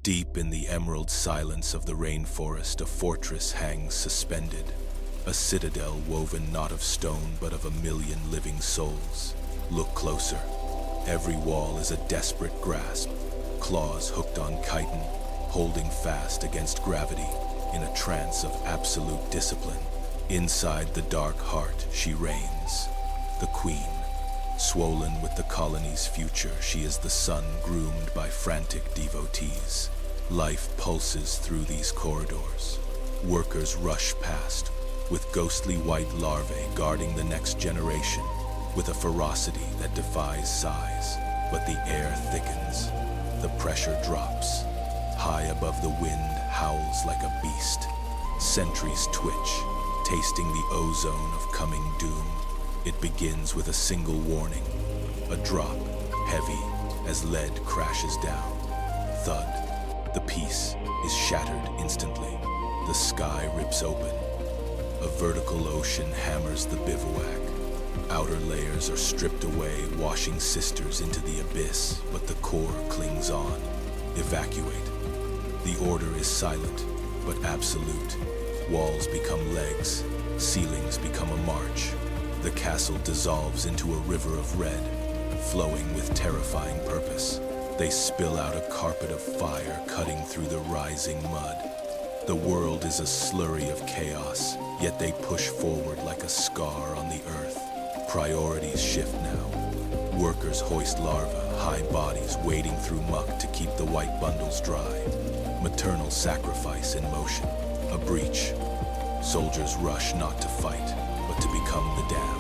Deep in the emerald silence of the rainforest, a fortress hangs suspended, a citadel woven not of stone but of 1,000,000 living souls. Look closer. Every wall is a desperate grasp, claws hooked on chitin, holding fast against gravity in a trance of absolute discipline. Inside the dark heart, she reigns, the queen. Swollen with the colony's future, she is the sun groomed by frantic devotees. Life pulses through these corridors. Workers rush past, with ghostly white larvae guarding the next generation, with a ferocity that defies size. But the air thickens, the pressure drops. High above the wind howls like a beast. Sentries twitch, tasting the ozone of coming doom. It begins with a single warning, a drop, heavy as lead crashes down. Thud. The peace is shattered instantly. The sky rips open. A vertical ocean hammers the bivouac. Outer layers are stripped away, washing sisters into the abyss, but the core clings on. Evacuate. The order is silent, but absolute. Walls become legs, ceilings become a march. The castle dissolves into a river of red, flowing with terrifying purpose. They spill out a carpet of fire cutting through the rising mud. The world is a slurry of chaos, yet they push forward like a scar on the earth. Priorities shift now. Workers hoist larvae, high bodies wading through muck to keep the white bundles dry. Maternal sacrifice in motion, a breach. Soldiers rush not to fight, but to become the dam.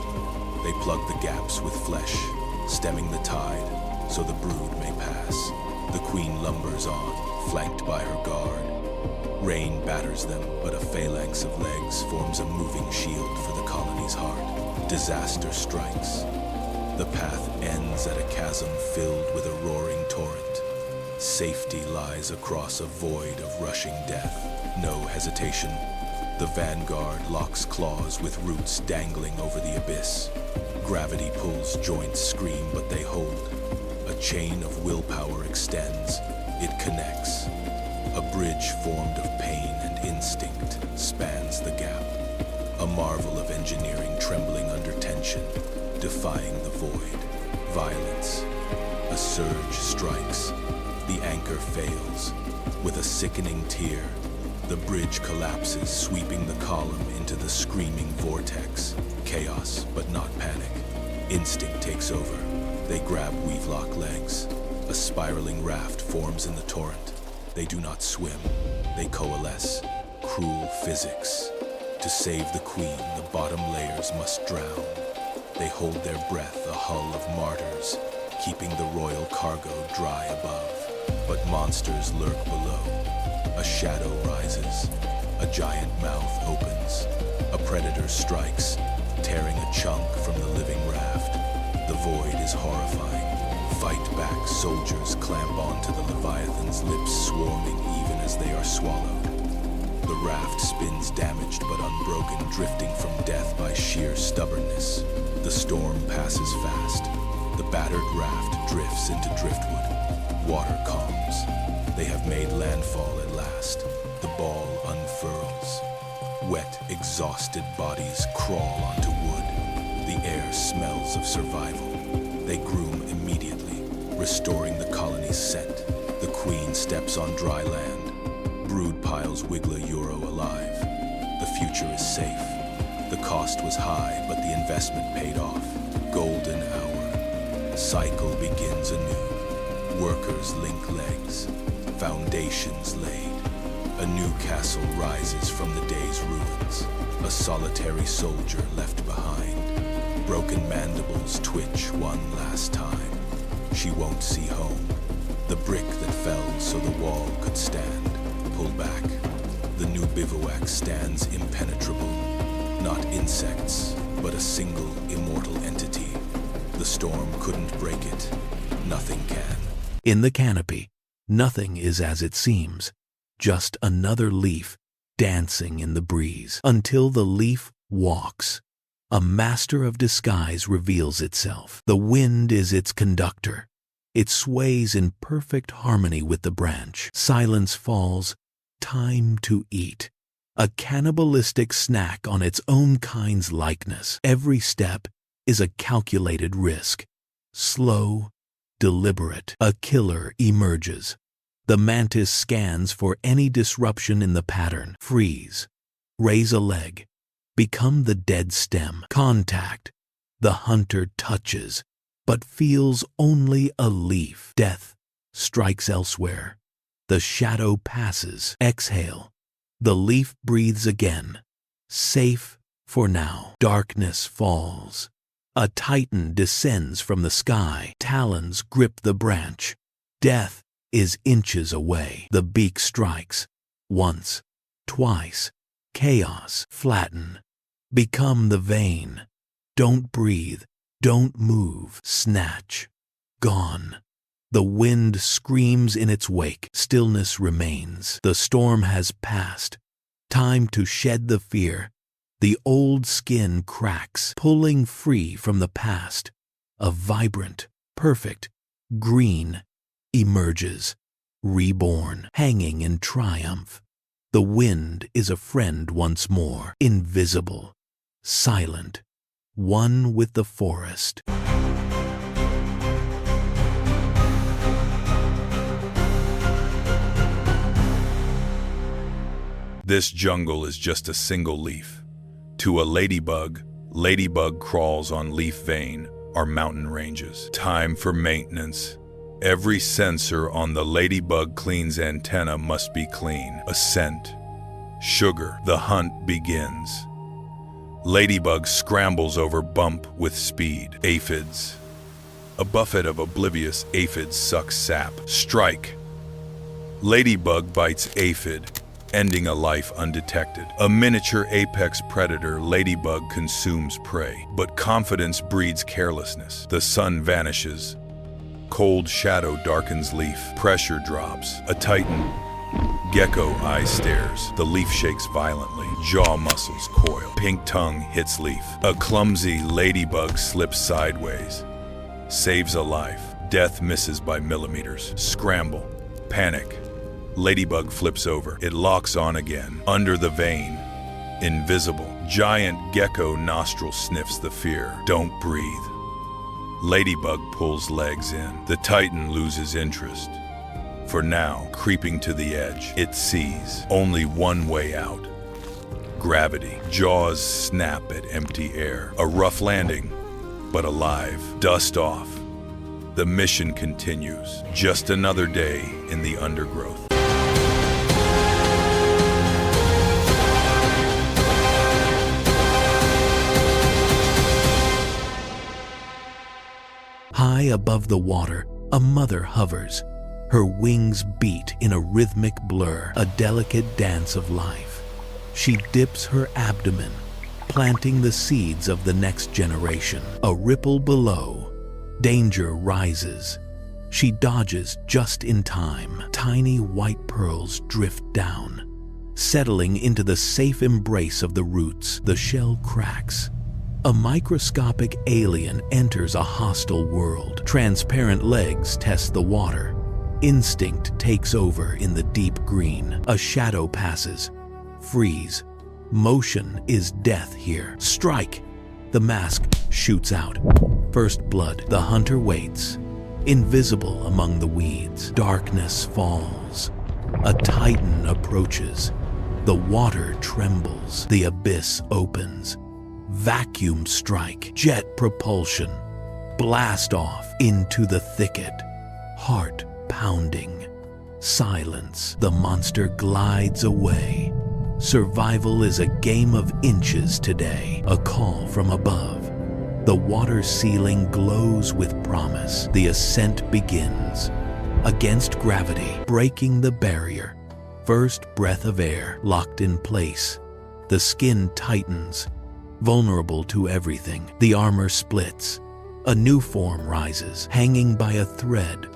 They plug the gaps with flesh, stemming the tide, so the brood may pass. The queen lumbers on, flanked by her guard. Rain batters them, but a phalanx of legs forms a moving shield for the colony's heart. Disaster strikes. The path ends at a chasm filled with a roaring torrent. Safety lies across a void of rushing death. No hesitation. The vanguard locks claws with roots dangling over the abyss. Gravity pulls, joints scream, but they hold. A chain of willpower extends. It connects. A bridge formed of pain and instinct spans the gap. A marvel of engineering trembling under tension, defying the void. Violence. A surge strikes. The anchor fails. With a sickening tear, the bridge collapses, sweeping the column into the screaming vortex. Chaos, but not panic. Instinct takes over. They grab weave-lock legs. A spiraling raft forms in the torrent. They do not swim. They coalesce. Cruel physics. To save the queen, the bottom layers must drown. They hold their breath, a hull of martyrs, keeping the royal cargo dry above. But monsters lurk below. A shadow rises. A giant mouth opens. A predator strikes, tearing a chunk from the living raft. The void is horrifying. Fight back, soldiers clamp onto the Leviathan's lips, swarming even as they are swallowed. The raft spins damaged but unbroken, drifting from death by sheer stubbornness. The storm passes fast. The battered raft drifts into driftwood. Water calms. They have made landfall at last. The ball unfurls. Wet, exhausted bodies crawl onto wood. The air smells of survival. They groom immediately, restoring the colony's scent. The queen steps on dry land. Brood piles wiggle a euro alive. The future is safe. The cost was high, but the investment paid off. Golden hour. Cycle begins anew. Workers link legs. Foundations laid. A new castle rises from the day's ruins. A solitary soldier left behind. Broken mandibles twitch one last time. She won't see home. The brick that fell so the wall could stand. Pull back. The new bivouac stands impenetrable. Not insects, but a single immortal entity. The storm couldn't break it. Nothing can. In the canopy, nothing is as it seems, just another leaf dancing in the breeze. Until the leaf walks, a master of disguise reveals itself. The wind is its conductor, It sways in perfect harmony with the branch. Silence falls. Time to eat. A cannibalistic snack on its own kind's likeness. Every step is a calculated risk. Slow, deliberate. A killer emerges. The mantis scans for any disruption in the pattern. Freeze. Raise a leg. Become the dead stem. Contact. The hunter touches, but feels only a leaf. Death strikes elsewhere. The shadow passes. Exhale. The leaf breathes again. Safe for now. Darkness falls. A titan descends from the sky. Talons grip the branch. Death is inches away. The beak strikes. Once, twice. Chaos. Flatten. Become the vein. Don't breathe. Don't move. Snatch. Gone. The wind screams in its wake. Stillness remains. The storm has passed. Time to shed the fear. The old skin cracks, pulling free from the past. A vibrant, perfect, green emerges, reborn, hanging in triumph. The wind is a friend once more, invisible, silent, one with the forest. This jungle is just a single leaf. To a ladybug, ladybug crawls on leaf vein are mountain ranges. Time for maintenance. Every sensor on the ladybug clean's antenna must be clean. A scent. Sugar. The hunt begins. Ladybug scrambles over bump with speed. Aphids. A buffet of oblivious aphids sucks sap. Strike. Ladybug bites aphid, ending a life undetected. A miniature apex predator, ladybug consumes prey, but confidence breeds carelessness. The sun vanishes. Cold shadow darkens leaf. Pressure drops. A titan. Gecko eye stares. The leaf shakes violently. Jaw muscles coil. Pink tongue hits leaf. A clumsy ladybug slips sideways. Saves a life. Death misses by millimeters. Scramble. Panic. Ladybug flips over. It locks on again. Under the vein. Invisible. Giant gecko nostril sniffs the fear. Don't breathe. Ladybug pulls legs in. The titan loses interest. For now, creeping to the edge, it sees only one way out. Gravity. Jaws snap at empty air. A rough landing, but alive. Dust off. The mission continues. Just another day in the undergrowth. High above the water, a mother hovers. Her wings beat in a rhythmic blur, a delicate dance of life. She dips her abdomen, planting the seeds of the next generation. A ripple below. Danger rises. She dodges just in time. Tiny white pearls drift down, settling into the safe embrace of the roots. The shell cracks. A microscopic alien enters a hostile world. Transparent legs test the water. Instinct takes over in the deep green. A shadow passes. Freeze. Motion is death here. Strike. The mask shoots out. First blood. The hunter waits. Invisible among the weeds. Darkness falls. A titan approaches. The water trembles. The abyss opens. Vacuum strike. Jet propulsion. Blast off into the thicket. Heart pounding. Silence. The monster glides away. Survival is a game of inches today. A call from above. The water ceiling glows with promise. The ascent begins. Against gravity, breaking the barrier. First breath of air locked in place. The skin tightens. Vulnerable to everything. The armor splits. A new form rises, hanging by a thread.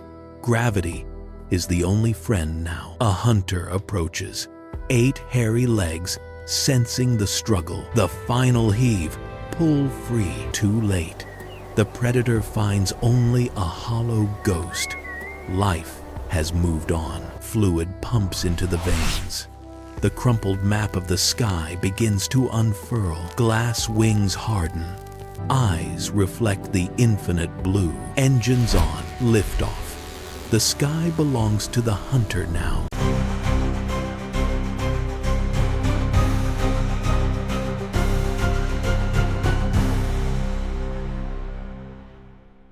Gravity is the only friend now. A hunter approaches. 8 hairy legs, sensing the struggle. The final heave. Pull free. Too late. The predator finds only a hollow ghost. Life has moved on. Fluid pumps into the veins. The crumpled map of the sky begins to unfurl. Glass wings harden. Eyes reflect the infinite blue. Engines on, liftoff. The sky belongs to the hunter now.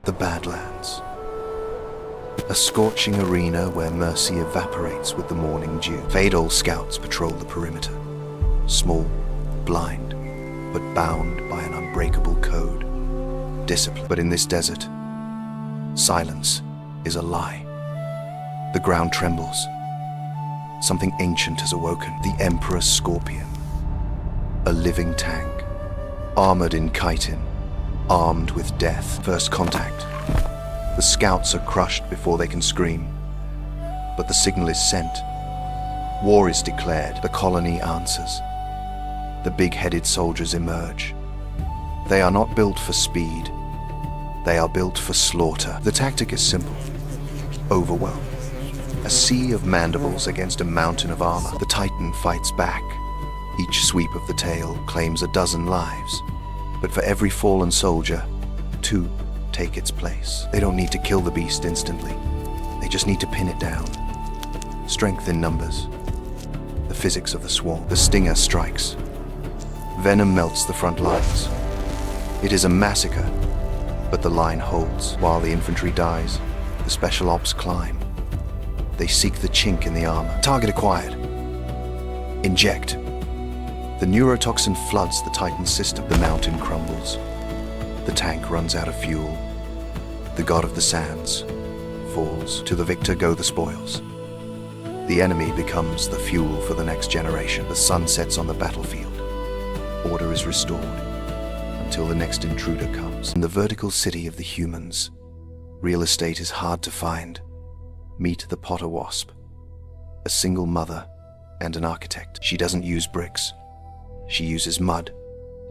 The Badlands. A scorching arena where mercy evaporates with the morning dew. Fade-old scouts patrol the perimeter. Small, blind, but bound by an unbreakable code. Discipline. But in this desert, silence is a lie. The ground trembles. Something ancient has awoken. The Emperor Scorpion. A living tank. Armored in chitin. Armed with death. First contact. The scouts are crushed before they can scream. But the signal is sent. War is declared. The colony answers. The big-headed soldiers emerge. They are not built for speed. They are built for slaughter. The tactic is simple. Overwhelm. A sea of mandibles against a mountain of armor. The Titan fights back. Each sweep of the tail claims a dozen lives. But for every fallen soldier, 2 take its place. They don't need to kill the beast instantly. They just need to pin it down. Strength in numbers. The physics of the swarm. The stinger strikes. Venom melts the front lines. It is a massacre, but the line holds. While the infantry dies, the special ops climb. They seek the chink in the armor. Target acquired. Inject. The neurotoxin floods the Titan system. The mountain crumbles. The tank runs out of fuel. The god of the sands falls. To the victor go the spoils. The enemy becomes the fuel for the next generation. The sun sets on the battlefield. Order is restored until the next intruder comes. In the vertical city of the humans, real estate is hard to find. Meet the potter wasp, a single mother and an architect. She doesn't use bricks. She uses mud,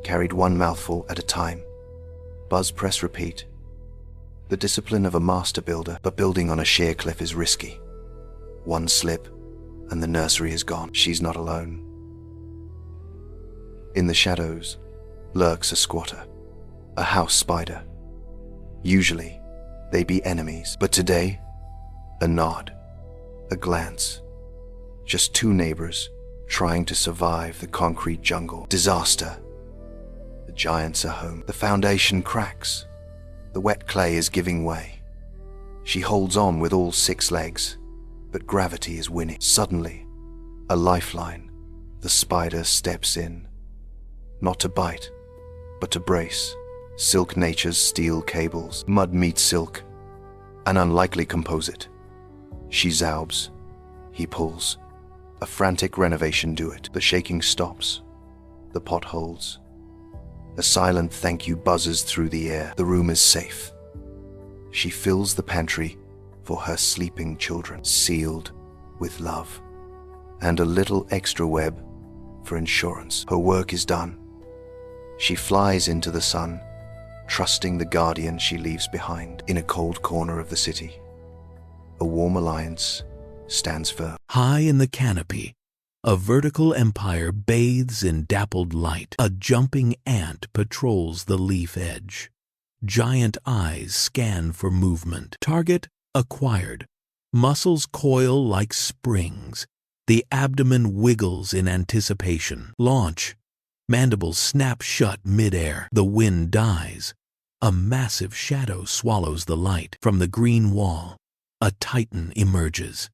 carried one mouthful at a time. Buzz, press, repeat. The discipline of a master builder, but building on a sheer cliff is risky. One slip, and the nursery is gone. She's not alone. In the shadows lurks a squatter, a house spider. Usually, they be enemies, but today, a nod, a glance. Just 2 neighbors trying to survive the concrete jungle. Disaster. The giants are home. The foundation cracks. The wet clay is giving way. She holds on with all 6 legs, but gravity is winning. Suddenly, a lifeline. The spider steps in. Not to bite, but to brace. Silk nature's steel cables. Mud meets silk. An unlikely composite. She zaubs. He pulls. A frantic renovation do it. The shaking stops. The pot holds. A silent thank you buzzes through the air. The room is safe. She fills the pantry for her sleeping children, sealed with love. And a little extra web for insurance. Her work is done. She flies into the sun, trusting the guardian she leaves behind. In a cold corner of the city, a warm alliance stands firm. High in the canopy, a vertical empire bathes in dappled light. A jumping ant patrols the leaf edge. Giant eyes scan for movement. Target acquired. Muscles coil like springs. The abdomen wiggles in anticipation. Launch. Mandibles snap shut midair. The wind dies. A massive shadow swallows the light. From the green wall, a titan emerges.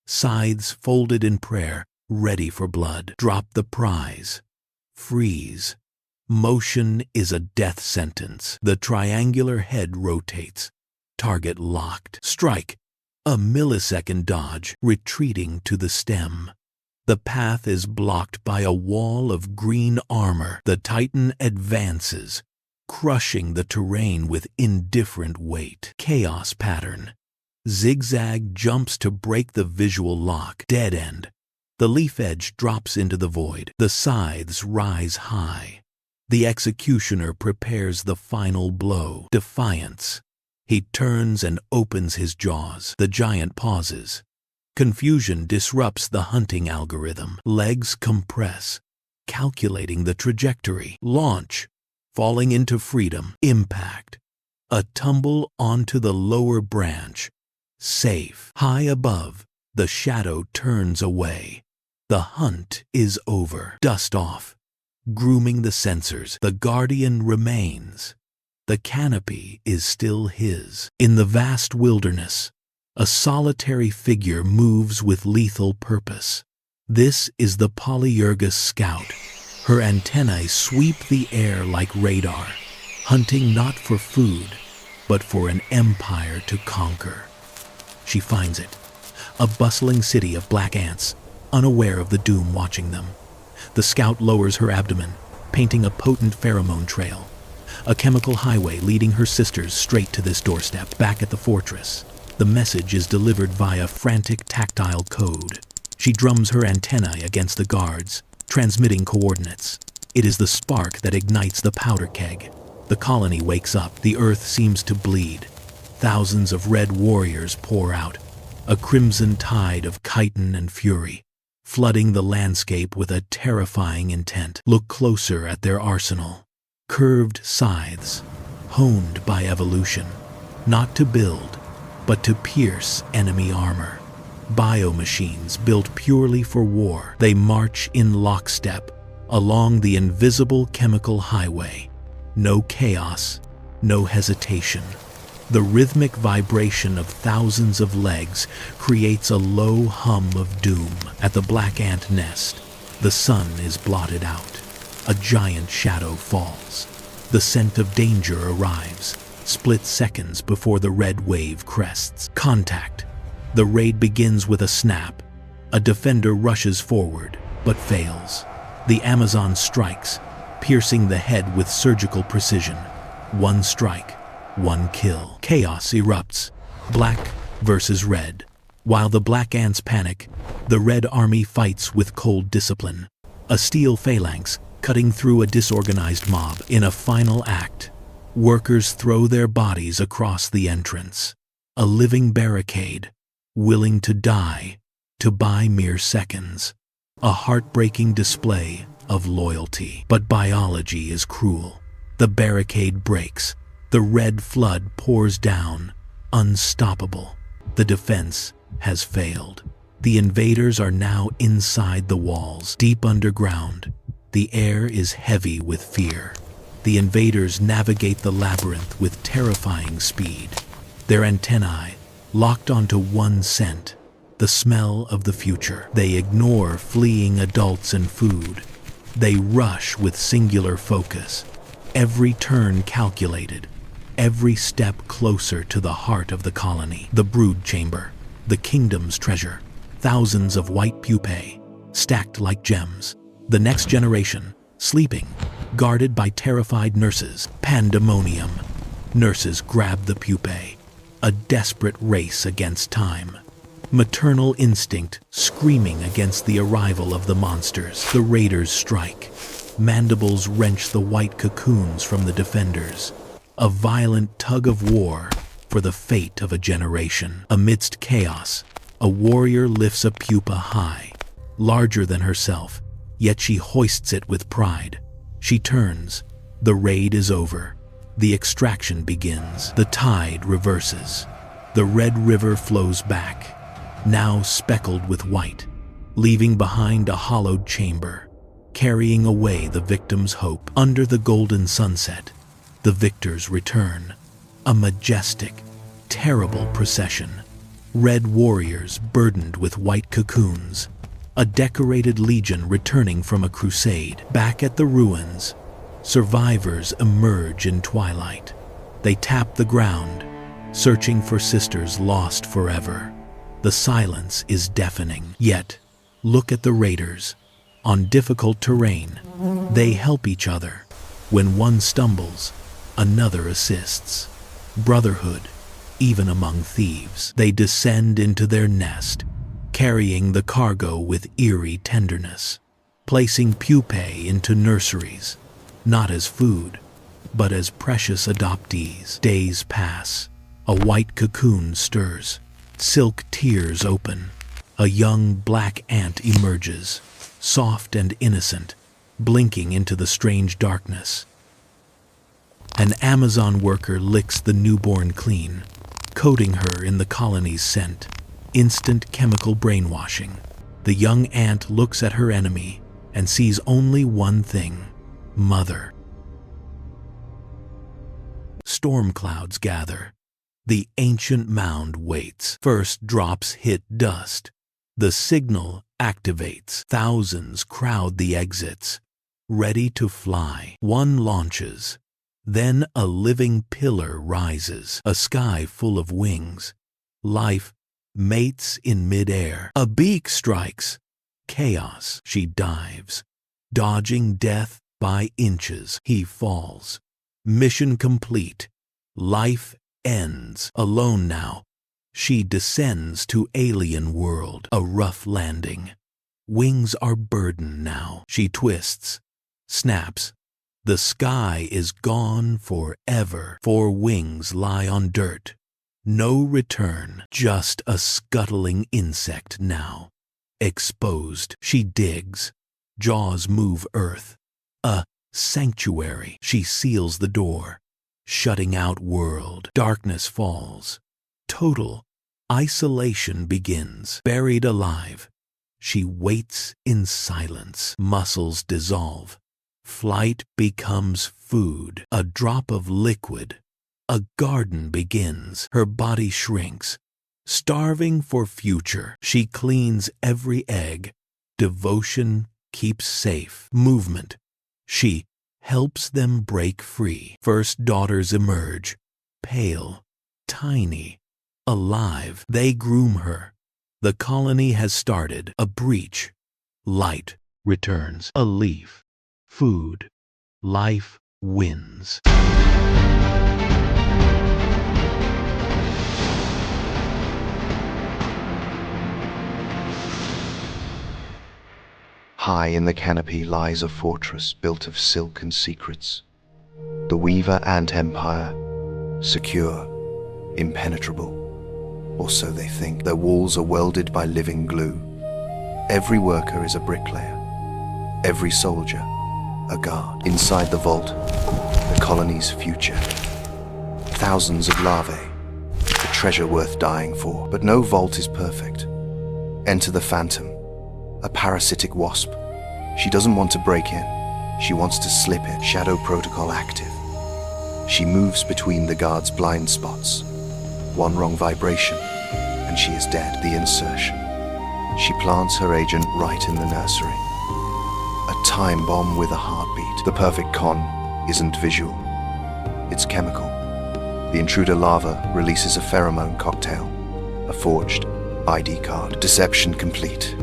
Scythes folded in prayer, ready for blood. Drop the prize. Freeze. Motion is a death sentence. The triangular head rotates. Target locked. Strike. A millisecond dodge, retreating to the stem. The path is blocked by a wall of green armor. The Titan advances, crushing the terrain with indifferent weight. Chaos pattern. Zigzag jumps to break the visual lock. Dead end. The leaf edge drops into the void. The scythes rise high. The executioner prepares the final blow, defiance. He turns and opens his jaws. The giant pauses. Confusion disrupts the hunting algorithm. Legs compress, calculating the trajectory. Launch, falling into freedom. Impact, a tumble onto the lower branch. Safe. High above, the shadow turns away. The hunt is over. Dust off. Grooming the sensors, the guardian remains. The canopy is still his. In the vast wilderness, a solitary figure moves with lethal purpose. This is the Polyergus scout. Her antennae sweep the air like radar, hunting not for food, but for an empire to conquer. She finds it, a bustling city of black ants, unaware of the doom watching them. The scout lowers her abdomen, painting a potent pheromone trail. A chemical highway leading her sisters straight to this doorstep. Back at the fortress, the message is delivered via frantic tactile code. She drums her antennae against the guards, transmitting coordinates. It is the spark that ignites the powder keg. The colony wakes up. The earth seems to bleed. Thousands of red warriors pour out, a crimson tide of chitin and fury, flooding the landscape with a terrifying intent. Look closer at their arsenal. Curved scythes, honed by evolution, not to build, but to pierce enemy armor. Biomachines built purely for war. They march in lockstep along the invisible chemical highway. No chaos, no hesitation. The rhythmic vibration of thousands of legs creates a low hum of doom. At the black ant nest, the sun is blotted out. A giant shadow falls. The scent of danger arrives, split seconds before the red wave crests. Contact. The raid begins with a snap. A defender rushes forward, but fails. The Amazon strikes, piercing the head with surgical precision. One strike, one kill. Chaos erupts, black versus red. While the black ants panic, the red army fights with cold discipline. A steel phalanx cutting through a disorganized mob. In a final act, workers throw their bodies across the entrance. A living barricade, willing to die to buy mere seconds. A heartbreaking display of loyalty. But biology is cruel. The barricade breaks. The red flood pours down, unstoppable. The defense has failed. The invaders are now inside the walls, deep underground. The air is heavy with fear. The invaders navigate the labyrinth with terrifying speed. Their antennae locked onto one scent, the smell of the future. They ignore fleeing adults and food. They rush with singular focus, every turn calculated, every step closer to the heart of the colony. The brood chamber, the kingdom's treasure, thousands of white pupae, stacked like gems. The next generation, sleeping, guarded by terrified nurses. Pandemonium. Nurses grab the pupae, a desperate race against time. Maternal instinct screaming against the arrival of the monsters. The raiders strike. Mandibles wrench the white cocoons from the defenders. A violent tug of war for the fate of a generation. Amidst chaos, a warrior lifts a pupa high, larger than herself, yet she hoists it with pride. She turns. The raid is over. The extraction begins. The tide reverses. The red river flows back, now speckled with white, leaving behind a hollowed chamber, carrying away the victim's hope. Under the golden sunset, the victors return. A majestic, terrible procession. Red warriors burdened with white cocoons. A decorated legion returning from a crusade. Back at the ruins, survivors emerge in twilight. They tap the ground, searching for sisters lost forever. The silence is deafening. Yet, look at the raiders. On difficult terrain, they help each other. When one stumbles, another assists. Brotherhood, even among thieves. They descend into their nest, carrying the cargo with eerie tenderness, placing pupae into nurseries, not as food, but as precious adoptees. Days pass. A white cocoon stirs. Silk tears open. A young black ant emerges, soft and innocent, blinking into the strange darkness. An Amazon worker licks the newborn clean, coating her in the colony's scent. Instant chemical brainwashing. The young ant looks at her enemy and sees only one thing: mother. Storm clouds gather. The ancient mound waits. First drops hit dust. The signal activates. Thousands crowd the exits, ready to fly. One launches. Then a living pillar rises, a sky full of wings. Life mates in midair. A beak strikes. Chaos. She dives, dodging death by inches. He falls. Mission complete. Life ends. Alone now, she descends to alien world. A rough landing. Wings are burdened now. She twists, snaps. The sky is gone forever. 4 wings lie on dirt. No return, just a scuttling insect now. Exposed, she digs. Jaws move earth. A sanctuary. She seals the door, shutting out world. Darkness falls. Total isolation begins. Buried alive, she waits in silence. Muscles dissolve. Flight becomes food. A drop of liquid. A garden begins. Her body shrinks. Starving for future, she cleans every egg. Devotion keeps safe. Movement. She helps them break free. First daughters emerge. Pale, tiny, alive. They groom her. The colony has started. A breach. Light returns. A leaf. Food. Life wins. High in the canopy lies a fortress built of silk and secrets. The Weaver Ant Empire, secure, impenetrable. Or so they think. Their walls are welded by living glue. Every worker is a bricklayer. Every soldier, a guard. Inside the vault, the colony's future. Thousands of larvae, a treasure worth dying for. But no vault is perfect. Enter the Phantom, a parasitic wasp. She doesn't want to break in. She wants to slip in. Shadow protocol active. She moves between the guard's blind spots. One wrong vibration, and she is dead. The insertion. She plants her agent right in the nursery. A time bomb with a heartbeat. The perfect con isn't visual. It's chemical. The intruder larva releases a pheromone cocktail. A forged ID card. Deception complete.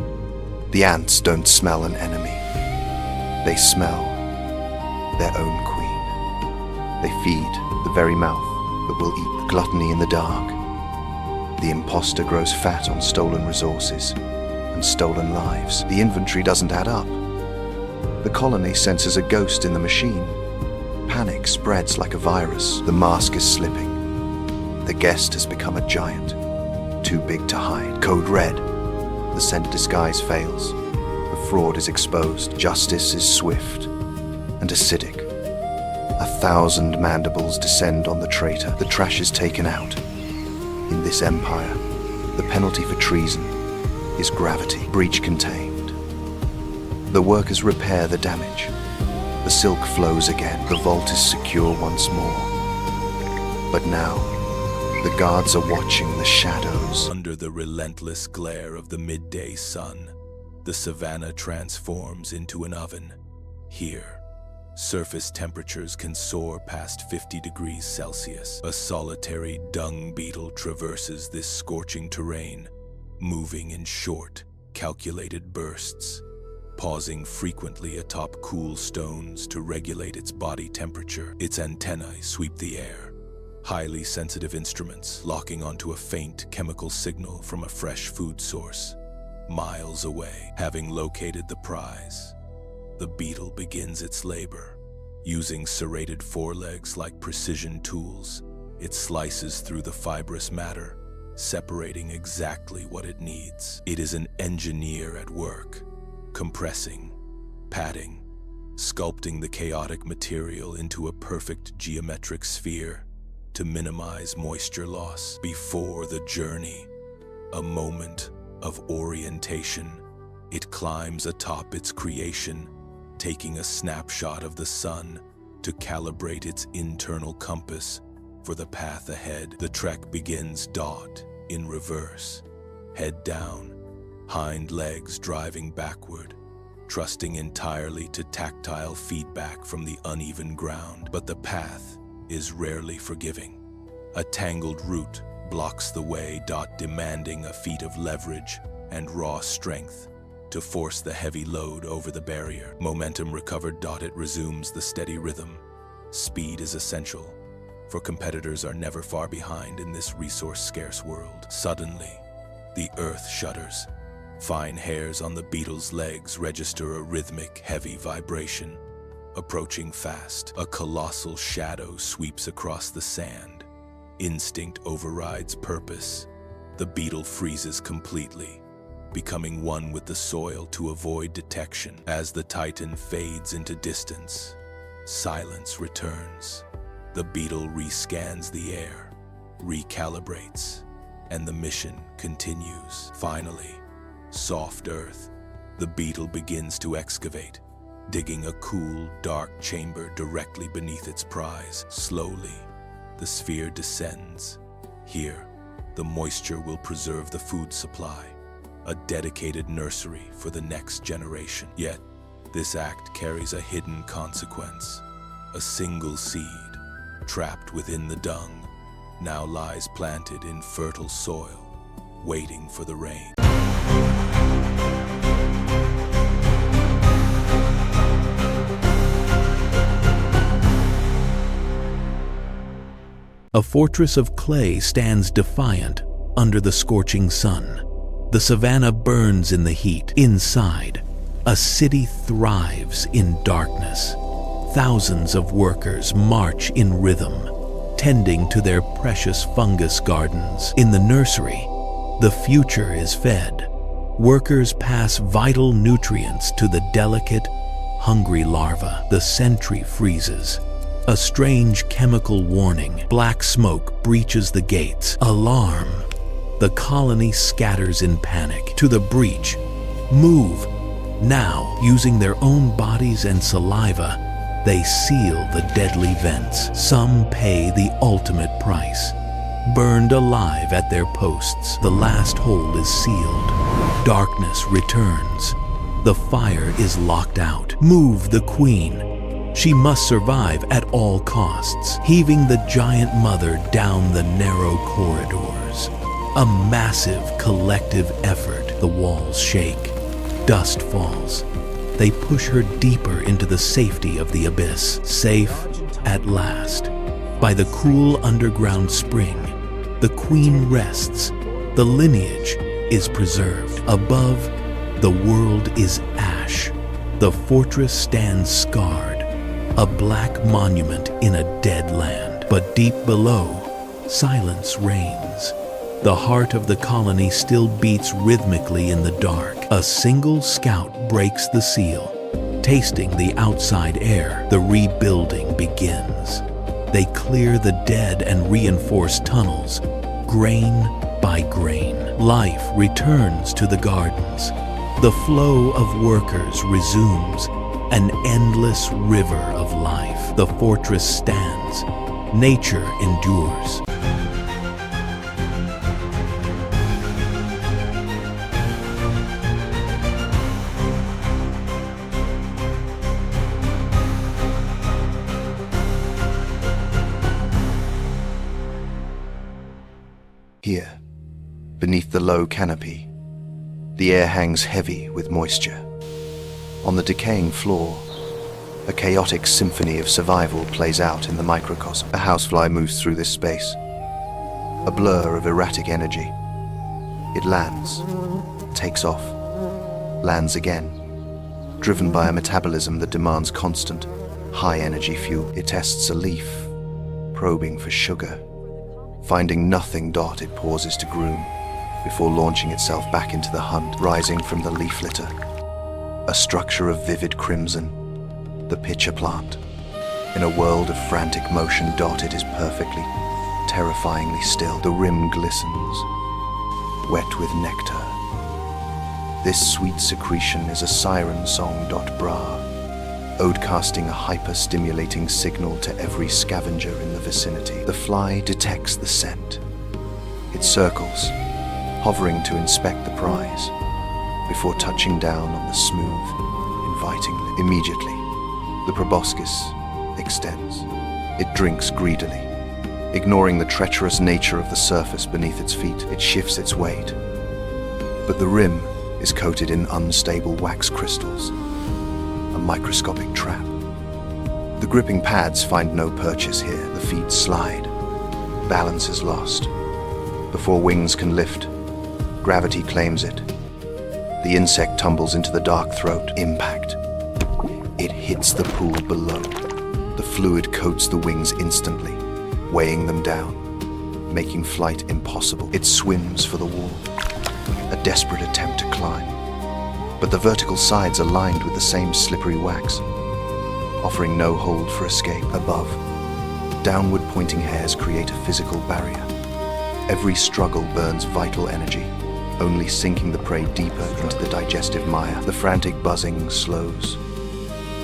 The ants don't smell an enemy. They smell their own queen. They feed the very mouth that will eat. The gluttony in the dark. The imposter grows fat on stolen resources and stolen lives. The inventory doesn't add up. The colony senses a ghost in the machine. Panic spreads like a virus. The mask is slipping. The guest has become a giant, too big to hide. Code red. The scent disguise fails. The fraud is exposed. Justice is swift and acidic. 1,000 mandibles descend on the traitor. The trash is taken out. In this empire, the penalty for treason is gravity. Breach contained. The workers repair the damage. The silk flows again. The vault is secure once more. But now, the guards are watching the shadows. Under the relentless glare of the midday sun, the savanna transforms into an oven. Here, surface temperatures can soar past 50 degrees Celsius. A solitary dung beetle traverses this scorching terrain, moving in short, calculated bursts, pausing frequently atop cool stones to regulate its body temperature. Its antennae sweep the air, highly sensitive instruments locking onto a faint chemical signal from a fresh food source. Miles away, having located the prize, the beetle begins its labor, Using serrated forelegs like precision tools, it slices through the fibrous matter, separating exactly what it needs. It is an engineer at work, compressing, patting, sculpting the chaotic material into a perfect geometric sphere to minimize moisture loss. Before the journey, a moment of orientation, it climbs atop its creation, taking a snapshot of the sun to calibrate its internal compass for the path ahead. The trek begins in reverse, head down, hind legs driving backward, trusting entirely to tactile feedback from the uneven ground. But the path is rarely forgiving. A tangled root blocks the way, demanding a feat of leverage and raw strength to force the heavy load over the barrier. Momentum recovered, it resumes the steady rhythm. Speed is essential, for competitors are never far behind in this resource-scarce world. Suddenly, the earth shudders. Fine hairs on the beetle's legs register a rhythmic, heavy vibration. Approaching fast, a colossal shadow sweeps across the sand. Instinct overrides purpose. The beetle freezes completely, becoming one with the soil to avoid detection. As the titan fades into distance, silence returns. The beetle rescans the air, recalibrates, and the mission continues. Finally, soft earth, the beetle begins to excavate, digging a cool, dark chamber directly beneath its prize. Slowly, the sphere descends. Here, the moisture will preserve the food supply, a dedicated nursery for the next generation. Yet, this act carries a hidden consequence. A single seed, trapped within the dung, now lies planted in fertile soil, waiting for the rain. A fortress of clay stands defiant under the scorching sun. The savannah burns in the heat. Inside, a city thrives in darkness. Thousands of workers march in rhythm, tending to their precious fungus gardens. In the nursery, the future is fed. Workers pass vital nutrients to the delicate, hungry larva. The sentry freezes. A strange chemical warning. Black smoke breaches the gates. Alarm. The colony scatters in panic. To the breach. Move. Now, using their own bodies and saliva, they seal the deadly vents. Some pay the ultimate price. Burned alive at their posts, the last hole is sealed. Darkness returns. The fire is locked out. Move the queen. She must survive at all costs, heaving the giant mother down the narrow corridors. A massive collective effort. The walls shake. Dust falls. They push her deeper into the safety of the abyss. Safe at last. By the cool underground spring, the queen rests. The lineage is preserved. Above, the world is ash. The fortress stands scarred, a black monument in a dead land. But deep below, silence reigns. The heart of the colony still beats rhythmically in the dark. A single scout breaks the seal. Tasting the outside air, the rebuilding begins. They clear the dead and reinforce tunnels, grain by grain. Life returns to the gardens. The flow of workers resumes, an endless river of life. The fortress stands. Nature endures. Here, beneath the low canopy, the air hangs heavy with moisture. On the decaying floor, a chaotic symphony of survival plays out in the microcosm. A housefly moves through this space, a blur of erratic energy. It lands, takes off, lands again, driven by a metabolism that demands constant, high-energy fuel. It tests a leaf, probing for sugar. Finding nothing, it pauses to groom before launching itself back into the hunt, rising from the leaf litter. A structure of vivid crimson, the pitcher plant. In a world of frantic motion, it is perfectly, terrifyingly still. The rim glistens, wet with nectar. This sweet secretion is a siren song. Bra, ode casting a hyper-stimulating signal to every scavenger in the vicinity. The fly detects the scent. It circles, hovering to inspect the prize, before touching down on the smooth, inviting lip. Immediately, the proboscis extends. It drinks greedily. Ignoring the treacherous nature of the surface beneath its feet, it shifts its weight. But the rim is coated in unstable wax crystals, a microscopic trap. The gripping pads find no purchase here. The feet slide. Balance is lost. Before wings can lift, gravity claims it. The insect tumbles into the dark throat. Impact. It hits the pool below. The fluid coats the wings instantly, weighing them down, making flight impossible. It swims for the wall, a desperate attempt to climb. But the vertical sides are lined with the same slippery wax, offering no hold for escape. Above, downward pointing hairs create a physical barrier. Every struggle burns vital energy, only sinking the prey deeper into the digestive mire. The frantic buzzing slows,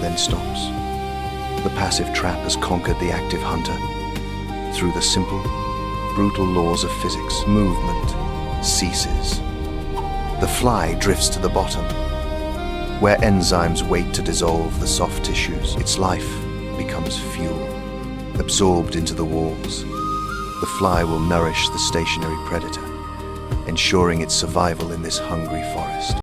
then stops. The passive trap has conquered the active hunter. Through the simple, brutal laws of physics, movement ceases. The fly drifts to the bottom, where enzymes wait to dissolve the soft tissues. Its life becomes fuel, absorbed into the walls. The fly will nourish the stationary predator, ensuring its survival in this hungry forest.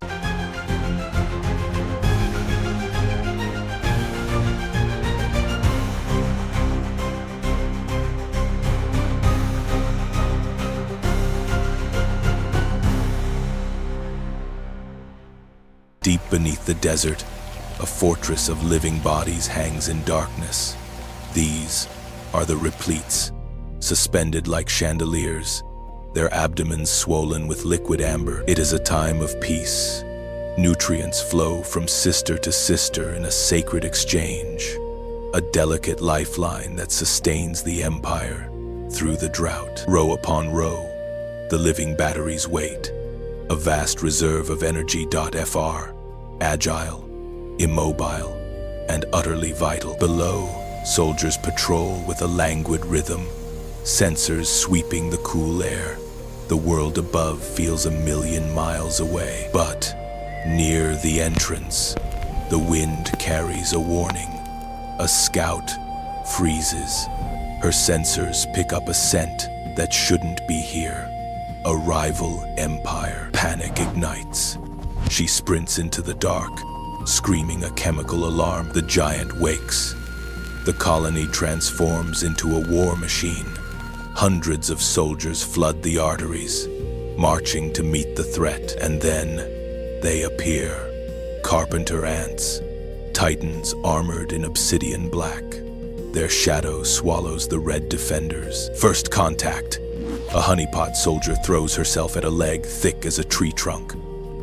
Deep beneath the desert, a fortress of living bodies hangs in darkness. These are the repletes, suspended like chandeliers, their abdomens swollen with liquid amber. It is a time of peace. Nutrients flow from sister to sister in a sacred exchange, a delicate lifeline that sustains the empire through the drought. Row upon row, the living batteries wait, a vast reserve of energy. Fr, agile, immobile, and utterly vital. Below, soldiers patrol with a languid rhythm, sensors sweeping the cool air. The world above feels 1,000,000 miles away. But near the entrance, the wind carries a warning. A scout freezes. Her sensors pick up a scent that shouldn't be here. A rival empire. Panic ignites. She sprints into the dark, screaming a chemical alarm. The giant wakes. The colony transforms into a war machine. Hundreds of soldiers flood the arteries, marching to meet the threat. And then they appear. Carpenter ants, titans armored in obsidian black. Their shadow swallows the red defenders. First contact. A honeypot soldier throws herself at a leg thick as a tree trunk.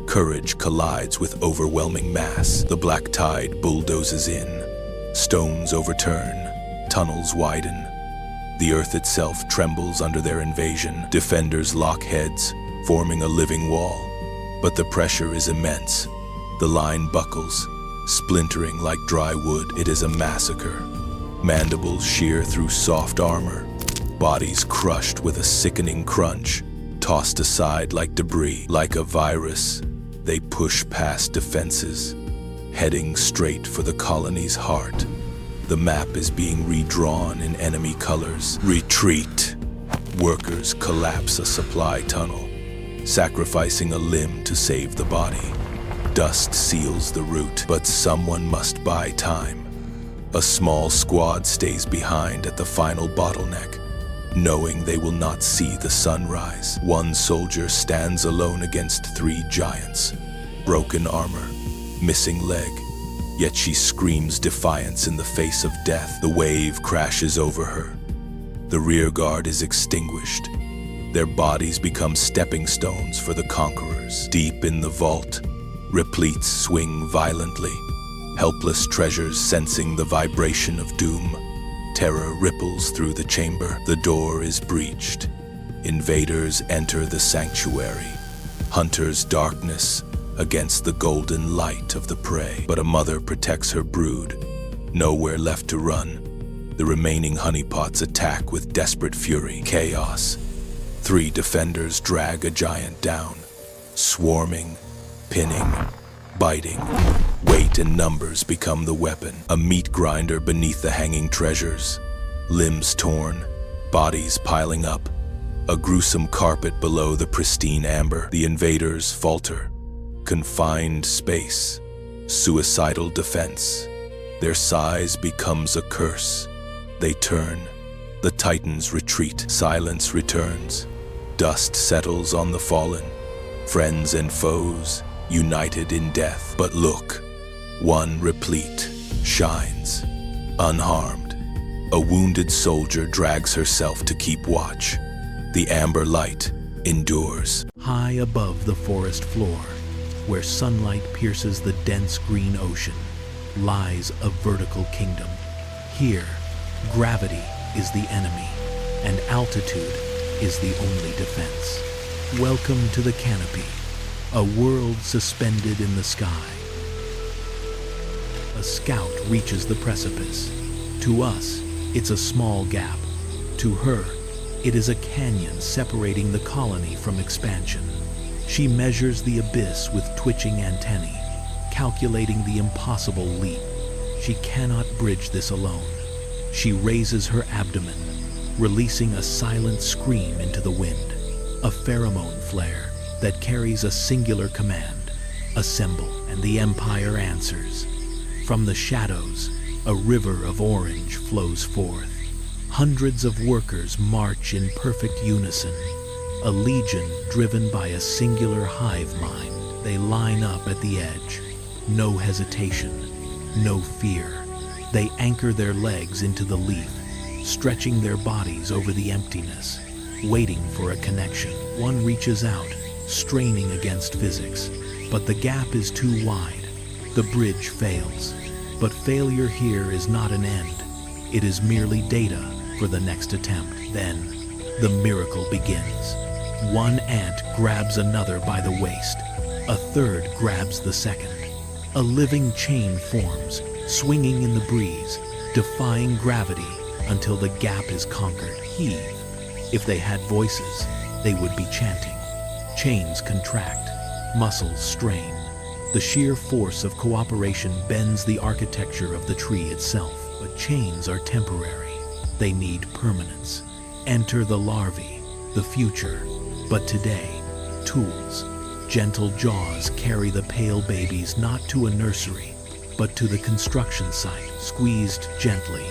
Courage collides with overwhelming mass. The black tide bulldozes in. Stones overturn. Tunnels widen. The earth itself trembles under their invasion. Defenders lock heads, forming a living wall. But the pressure is immense. The line buckles, splintering like dry wood. It is a massacre. Mandibles shear through soft armor. Bodies crushed with a sickening crunch, tossed aside like debris. Like a virus, they push past defenses, heading straight for the colony's heart. The map is being redrawn in enemy colors. Retreat. Workers collapse a supply tunnel, sacrificing a limb to save the body. Dust seals the route, but someone must buy time. A small squad stays behind at the final bottleneck, knowing they will not see the sunrise. One soldier stands alone against 3 giants. Broken armor, missing leg, Yet she screams defiance in the face of death. The wave crashes over her. The rear guard is extinguished. Their bodies become stepping stones for the conquerors. Deep in the vault, repletes swing violently. Helpless treasures sensing the vibration of doom. Terror ripples through the chamber. The door is breached. Invaders enter the sanctuary. Hunters' darkness against the golden light of the prey. But a mother protects her brood. Nowhere left to run. The remaining honeypots attack with desperate fury. Chaos. 3 defenders drag a giant down. Swarming, pinning, biting. Weight and numbers become the weapon. A meat grinder beneath the hanging treasures. Limbs torn, bodies piling up. A gruesome carpet below the pristine amber. The invaders falter. Confined space. Suicidal defense. Their size becomes a curse. They turn. The titans retreat. Silence returns. Dust settles on the fallen. Friends and foes, united in death. But look, one replete, shines, unharmed. A wounded soldier drags herself to keep watch. The amber light endures. High above the forest floor, where sunlight pierces the dense green ocean, lies a vertical kingdom. Here, gravity is the enemy, and altitude is the only defense. Welcome to the canopy, a world suspended in the sky. A scout reaches the precipice. To us, it's a small gap. To her, it is a canyon separating the colony from expansion. She measures the abyss with twitching antennae, calculating the impossible leap. She cannot bridge this alone. She raises her abdomen, releasing a silent scream into the wind, a pheromone flare that carries a singular command: assemble. And the Empire answers. From the shadows, a river of orange flows forth. Hundreds of workers march in perfect unison, a legion driven by a singular hive mind. They line up at the edge. No hesitation, no fear. They anchor their legs into the leaf, stretching their bodies over the emptiness, waiting for a connection. One reaches out, straining against physics, but the gap is too wide. The bridge fails. But failure here is not an end. It is merely data for the next attempt. Then, the miracle begins. One ant grabs another by the waist. A third grabs the second. A living chain forms, swinging in the breeze, defying gravity until the gap is conquered. Heave. If they had voices, they would be chanting. Chains contract, muscles strain. The sheer force of cooperation bends the architecture of the tree itself. But chains are temporary. They need permanence. Enter the larvae, the future. But today, tools. Gentle jaws carry the pale babies not to a nursery, but to the construction site. Squeezed gently,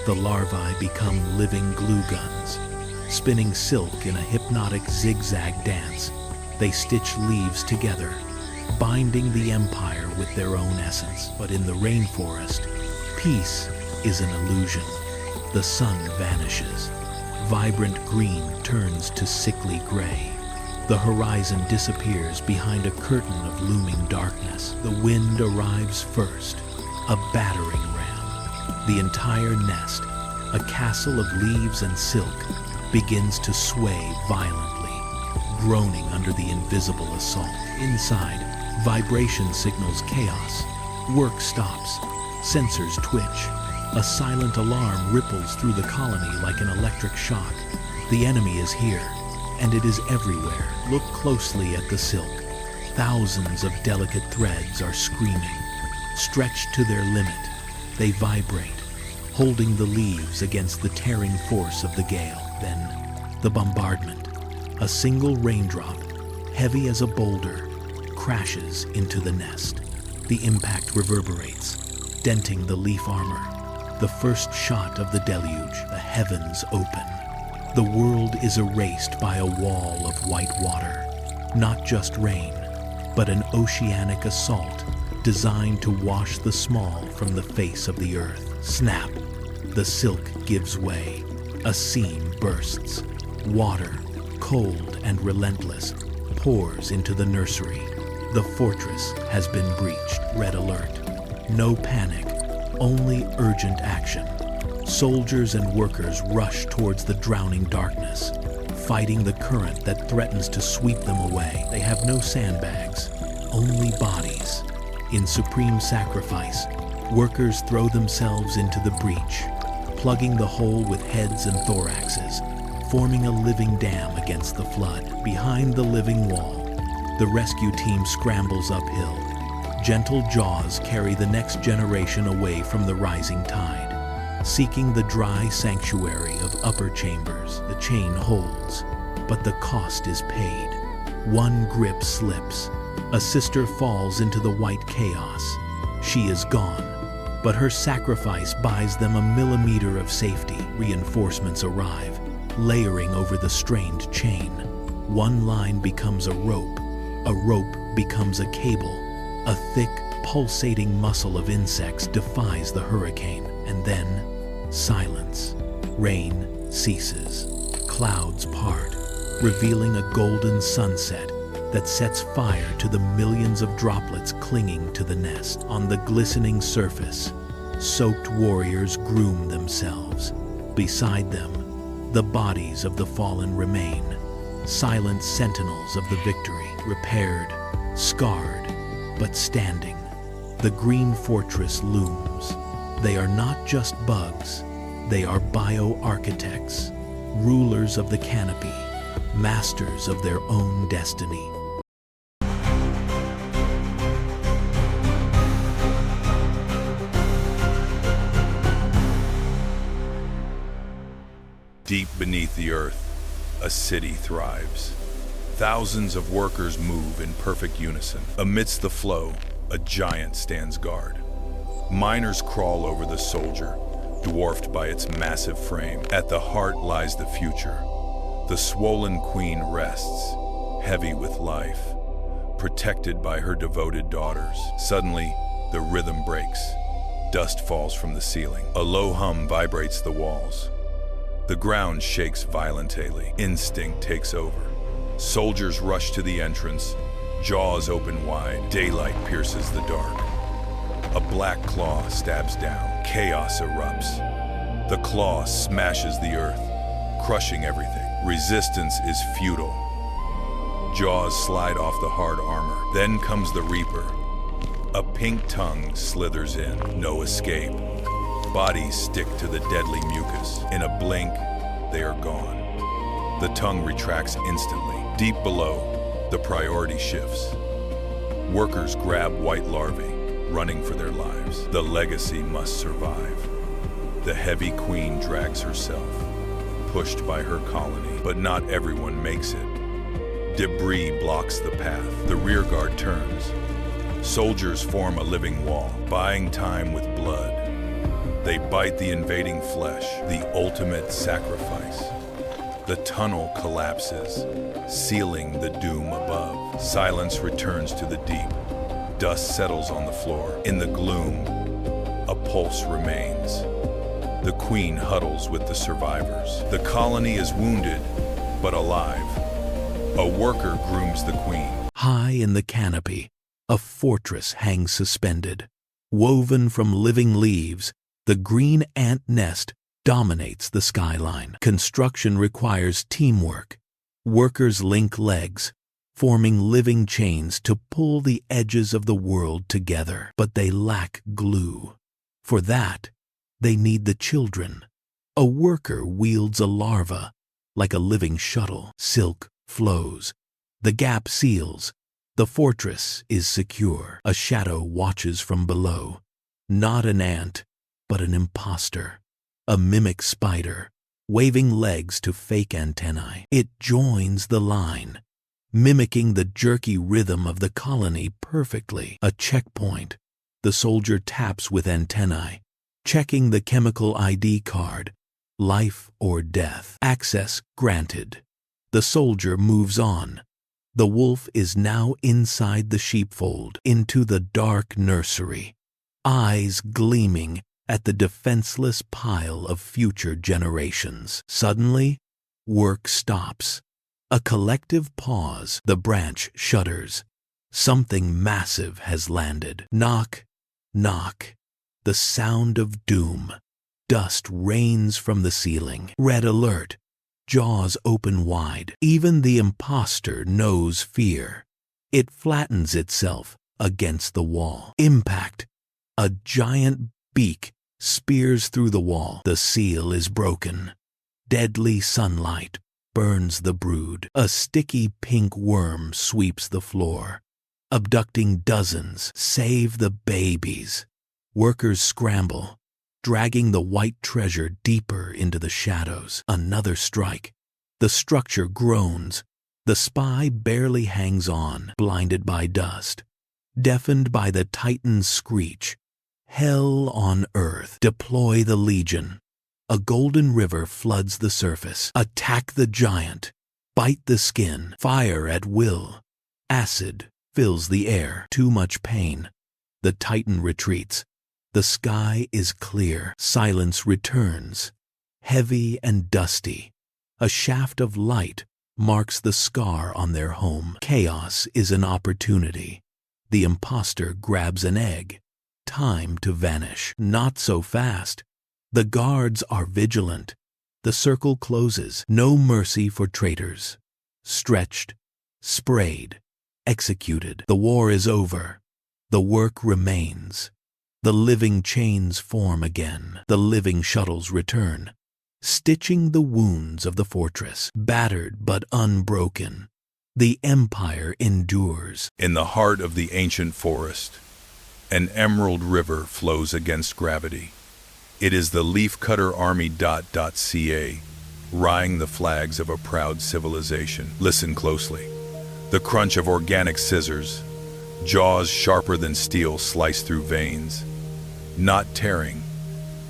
the larvae become living glue guns. Spinning silk in a hypnotic zigzag dance, they stitch leaves together, binding the empire with their own essence. But in the rainforest, peace is an illusion. The sun vanishes. Vibrant green turns to sickly gray. The horizon disappears behind a curtain of looming darkness. The wind arrives first, a battering ram. The entire nest, a castle of leaves and silk, begins to sway violently, groaning under the invisible assault. Inside, vibration signals chaos. Work stops. Sensors twitch. A silent alarm ripples through the colony like an electric shock. The enemy is here, and it is everywhere. Look closely at the silk. Thousands of delicate threads are screaming. Stretched to their limit, they vibrate, holding the leaves against the tearing force of the gale. Then, the bombardment. A single raindrop, heavy as a boulder, crashes into the nest. The impact reverberates, denting the leaf armor. The first shot of the deluge, the heavens open. The world is erased by a wall of white water. Not just rain, but an oceanic assault designed to wash the small from the face of the earth. Snap! The silk gives way. A seam bursts. Water, cold and relentless, pours into the nursery. The fortress has been breached. Red alert. No panic, only urgent action. Soldiers and workers rush towards the drowning darkness, fighting the current that threatens to sweep them away. They have no sandbags, only bodies. In supreme sacrifice, workers throw themselves into the breach, plugging the hole with heads and thoraxes, forming a living dam against the flood. Behind the living wall, the rescue team scrambles uphill. Gentle jaws carry the next generation away from the rising tide. Seeking the dry sanctuary of upper chambers, the chain holds, but the cost is paid. One grip slips. A sister falls into the white chaos. She is gone, but her sacrifice buys them a millimeter of safety. Reinforcements arrive, layering over the strained chain. One line becomes a rope becomes a cable. A thick, pulsating muscle of insects defies the hurricane, and then silence. Rain ceases. Clouds part, revealing a golden sunset that sets fire to the millions of droplets clinging to the nest. On the glistening surface, soaked warriors groom themselves. Beside them, the bodies of the fallen remain, silent sentinels of the victory, repaired, scarred, but standing. The green fortress looms. They are not just bugs, they are bioarchitects, rulers of the canopy, masters of their own destiny. Deep beneath the earth, a city thrives. Thousands of workers move in perfect unison. Amidst the flow, a giant stands guard. Miners crawl over the soldier, dwarfed by its massive frame. At the heart lies the future. The swollen queen rests, heavy with life, protected by her devoted daughters. Suddenly, the rhythm breaks. Dust falls from the ceiling. A low hum vibrates the walls. The ground shakes violently. Instinct takes over. Soldiers rush to the entrance, jaws open wide. Daylight pierces the dark. A black claw stabs down. Chaos erupts. The claw smashes the earth, crushing everything. Resistance is futile. Jaws slide off the hard armor. Then comes the Reaper. A pink tongue slithers in. No escape. Bodies stick to the deadly mucus. In a blink, they are gone. The tongue retracts instantly. Deep below, the priority shifts. Workers grab white larvae, running for their lives. The legacy must survive. The heavy queen drags herself, pushed by her colony, but not everyone makes it. Debris blocks the path. The rearguard turns. Soldiers form a living wall, buying time with blood. They bite the invading flesh, the ultimate sacrifice. The tunnel collapses, sealing the doom above. Silence returns to the deep. Dust settles on the floor. In the gloom, a pulse remains. The queen huddles with the survivors. The colony is wounded, but alive. A worker grooms the queen. High in the canopy, a fortress hangs suspended. Woven from living leaves, the green ant nest dominates the skyline. Construction requires teamwork. Workers link legs, forming living chains to pull the edges of the world together. But they lack glue. For that, they need the children. A worker wields a larva, like a living shuttle. Silk flows. The gap seals. The fortress is secure. A shadow watches from below. Not an ant, but an imposter. A mimic spider, waving legs to fake antennae. It joins the line, mimicking the jerky rhythm of the colony perfectly. A checkpoint. The soldier taps with antennae, checking the chemical ID card. Life or death. Access granted. The soldier moves on. The wolf is now inside the sheepfold, into the dark nursery, eyes gleaming at the defenseless pile of future generations. Suddenly, work stops. A collective pause. The branch shudders. Something massive has landed. Knock, knock. The sound of doom. Dust rains from the ceiling. Red alert. Jaws open wide. Even the imposter knows fear. It flattens itself against the wall. Impact. A giant beak spears through the wall. The seal is broken. Deadly sunlight burns the brood. A sticky pink worm sweeps the floor, abducting dozens. Save the babies. Workers scramble, dragging the white treasure deeper into the shadows. Another strike. The structure groans. The spy barely hangs on, blinded by dust, deafened by the Titan's screech. Hell on earth. Deploy the Legion. A golden river floods the surface. Attack the giant. Bite the skin. Fire at will. Acid fills the air. Too much pain. The Titan retreats. The sky is clear. Silence returns, heavy and dusty. A shaft of light marks the scar on their home. Chaos is an opportunity. The imposter grabs an egg. Time to vanish. Not so fast. The guards are vigilant. The circle closes. No mercy for traitors. Stretched, sprayed, executed. The war is over. The work remains. The living chains form again. The living shuttles return, stitching the wounds of the fortress. Battered but unbroken, the empire endures. In the heart of the ancient forest, an emerald river flows against gravity. It is the leafcutter army.ca, rying the flags of a proud civilization. Listen closely. The crunch of organic scissors, jaws sharper than steel slice through veins, not tearing,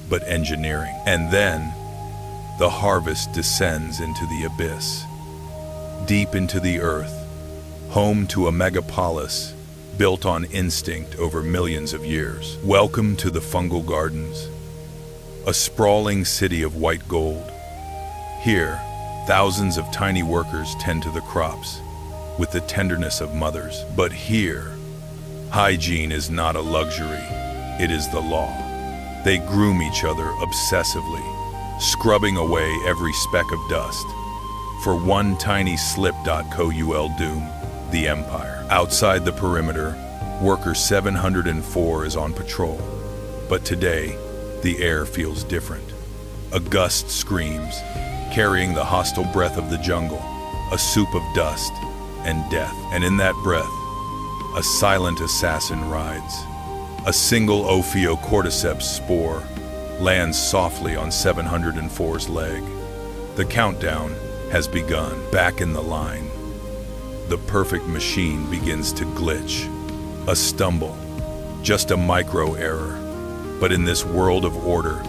but engineering. And then, the harvest descends into the abyss, deep into the earth, home to a megapolis built on instinct over millions of years. Welcome to the fungal gardens, a sprawling city of white gold. Here, thousands of tiny workers tend to the crops with the tenderness of mothers. But here, hygiene is not a luxury, it is the law. They groom each other obsessively, scrubbing away every speck of dust for one tiny slip. Coul doom the empire. Outside the perimeter, worker 704 is on patrol. But today, the air feels different. A gust screams, carrying the hostile breath of the jungle, a soup of dust and death. And in that breath, a silent assassin rides. A single Ophiocordyceps spore lands softly on 704's leg. The countdown has begun. Back in the line, the perfect machine begins to glitch. A stumble, just a micro error. But in this world of order,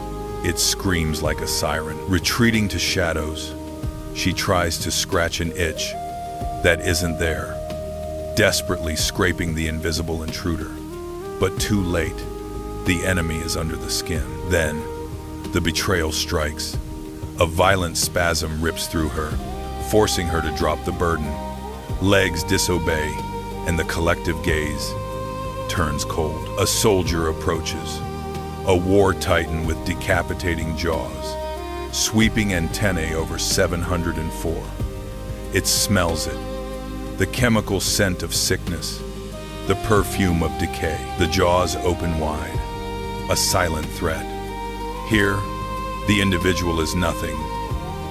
it screams like a siren. Retreating to shadows, she tries to scratch an itch that isn't there, desperately scraping the invisible intruder. But too late, the enemy is under the skin. Then, the betrayal strikes. A violent spasm rips through her, forcing her to drop the burden. Legs disobey, and the collective gaze turns cold. A soldier approaches, a war titan with decapitating jaws, sweeping antennae over 704. It smells it, the chemical scent of sickness, the perfume of decay. The jaws open wide, a silent threat. Here, the individual is nothing,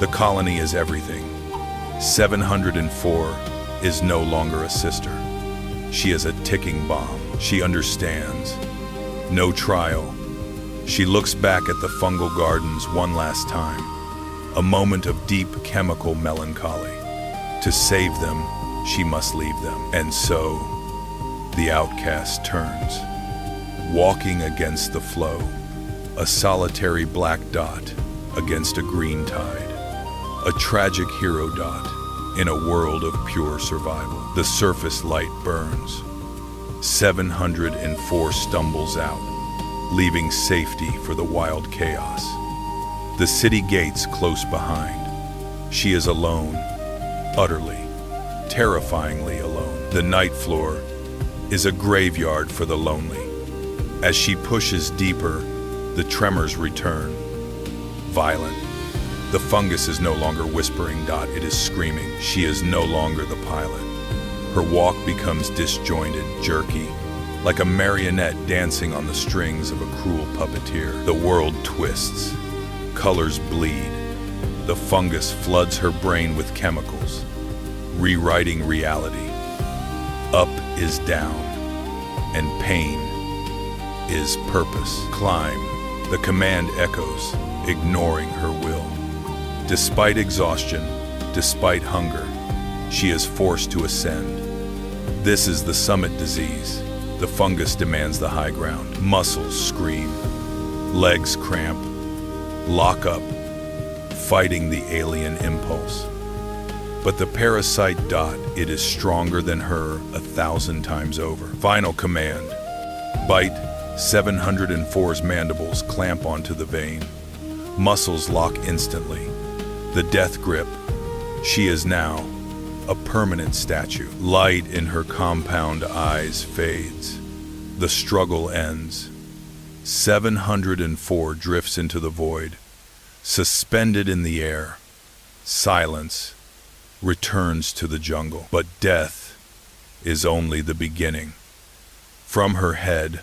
the colony is everything. 704 is no longer a sister. She is a ticking bomb. She understands. No trial. She looks back at the fungal gardens one last time, a moment of deep chemical melancholy. To save them, she must leave them. And so, the outcast turns, walking against the flow, a solitary black dot against a green tide, a tragic hero dot in a world of pure survival. The surface light burns. 704 stumbles out, leaving safety for the wild chaos. The city gates close behind. She is alone, utterly, terrifyingly alone. The night floor is a graveyard for the lonely. As she pushes deeper, the tremors return, violent. The fungus is no longer whispering, it is screaming. She is no longer the pilot. Her walk becomes disjointed, jerky, like a marionette dancing on the strings of a cruel puppeteer. The world twists, colors bleed. The fungus floods her brain with chemicals, rewriting reality. Up is down, and pain is purpose. Climb. The command echoes, ignoring her will. Despite exhaustion, despite hunger, she is forced to ascend. This is the summit disease. The fungus demands the high ground. Muscles scream, legs cramp, lock up, fighting the alien impulse. But the parasite it is stronger than her 1,000 times over. Final command. Bite. 704's mandibles clamp onto the vein. Muscles lock instantly. The death grip. She is now a permanent statue. Light in her compound eyes fades. The struggle ends. 704 drifts into the void. Suspended in the air. Silence returns to the jungle. But death is only the beginning. From her head,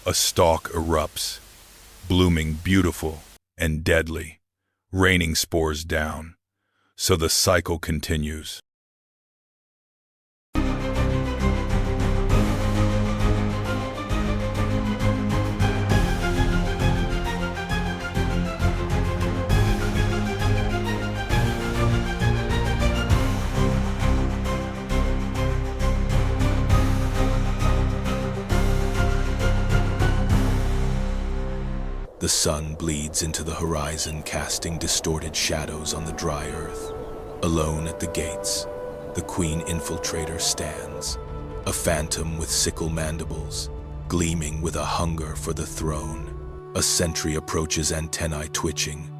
a stalk erupts, blooming beautiful and deadly, raining spores down. So the cycle continues. The sun bleeds into the horizon, casting distorted shadows on the dry earth. Alone at the gates, the queen infiltrator stands, a phantom with sickle mandibles, gleaming with a hunger for the throne. A sentry approaches, antennae twitching.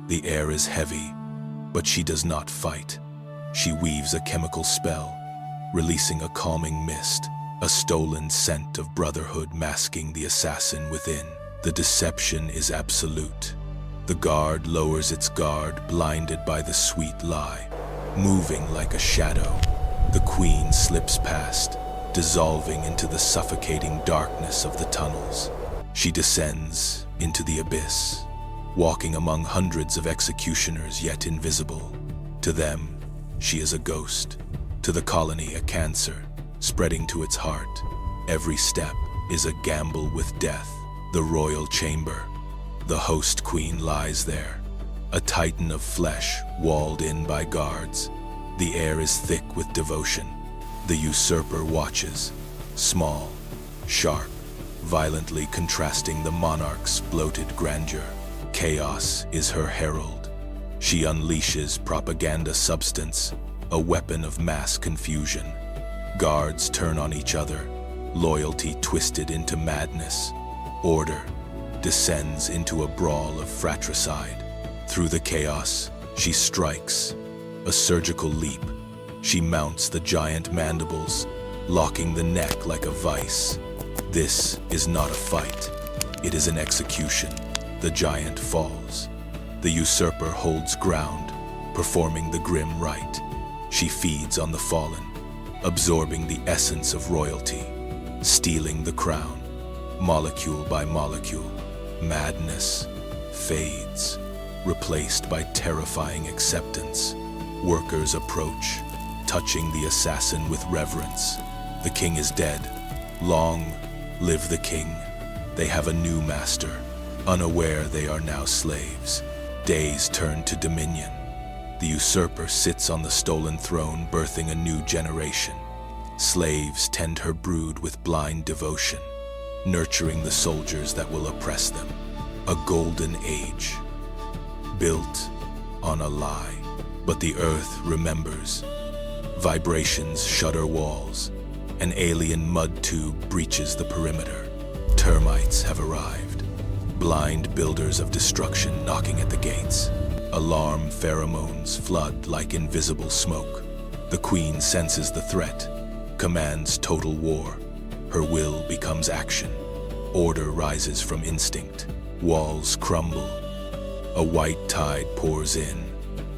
The air is heavy, but she does not fight. She weaves a chemical spell, releasing a calming mist, a stolen scent of brotherhood masking the assassin within. The deception is absolute. The guard lowers its guard, blinded by the sweet lie. Moving like a shadow, the queen slips past, dissolving into the suffocating darkness of the tunnels. She descends into the abyss, walking among hundreds of executioners yet invisible. To them, she is a ghost. To the colony, a cancer, spreading to its heart. Every step is a gamble with death. The royal chamber. The host queen lies there, a titan of flesh walled in by guards. The air is thick with devotion. The usurper watches, small, sharp, violently contrasting the monarch's bloated grandeur. Chaos is her herald. She unleashes propaganda substance, a weapon of mass confusion. Guards turn on each other, loyalty twisted into madness. Order descends into a brawl of fratricide. Through the chaos, she strikes. A surgical leap. She mounts the giant mandibles, locking the neck like a vice. This is not a fight. It is an execution. The giant falls. The usurper holds ground, performing the grim rite. She feeds on the fallen, absorbing the essence of royalty, stealing the crown. Molecule by molecule, madness fades, replaced by terrifying acceptance. Workers approach, touching the assassin with reverence. The king is dead. Long live the king. They have a new master. Unaware they are now slaves. Days turn to dominion. The usurper sits on the stolen throne, birthing a new generation. Slaves tend her brood with blind devotion, nurturing the soldiers that will oppress them. A golden age, built on a lie. But the earth remembers. Vibrations shudder walls. An alien mud tube breaches the perimeter. Termites have arrived. Blind builders of destruction knocking at the gates. Alarm pheromones flood like invisible smoke. The queen senses the threat, commands total war. Her will becomes action. Order rises from instinct. Walls crumble. A white tide pours in.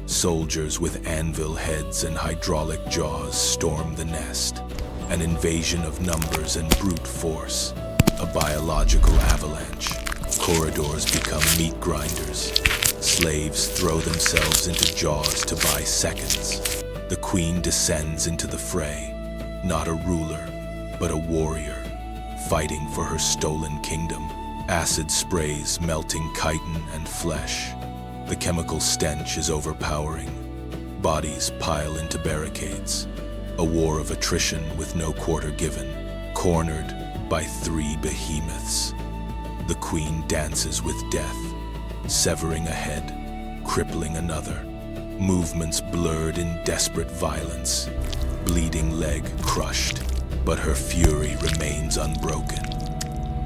Soldiers with anvil heads and hydraulic jaws storm the nest. An invasion of numbers and brute force. A biological avalanche. Corridors become meat grinders. Slaves throw themselves into jaws to buy seconds. The queen descends into the fray, not a ruler, but a warrior, fighting for her stolen kingdom. Acid sprays melting chitin and flesh. The chemical stench is overpowering. Bodies pile into barricades. A war of attrition with no quarter given, cornered by 3 behemoths. The queen dances with death, severing a head, crippling another. Movements blurred in desperate violence. Bleeding leg crushed, but her fury remains unbroken.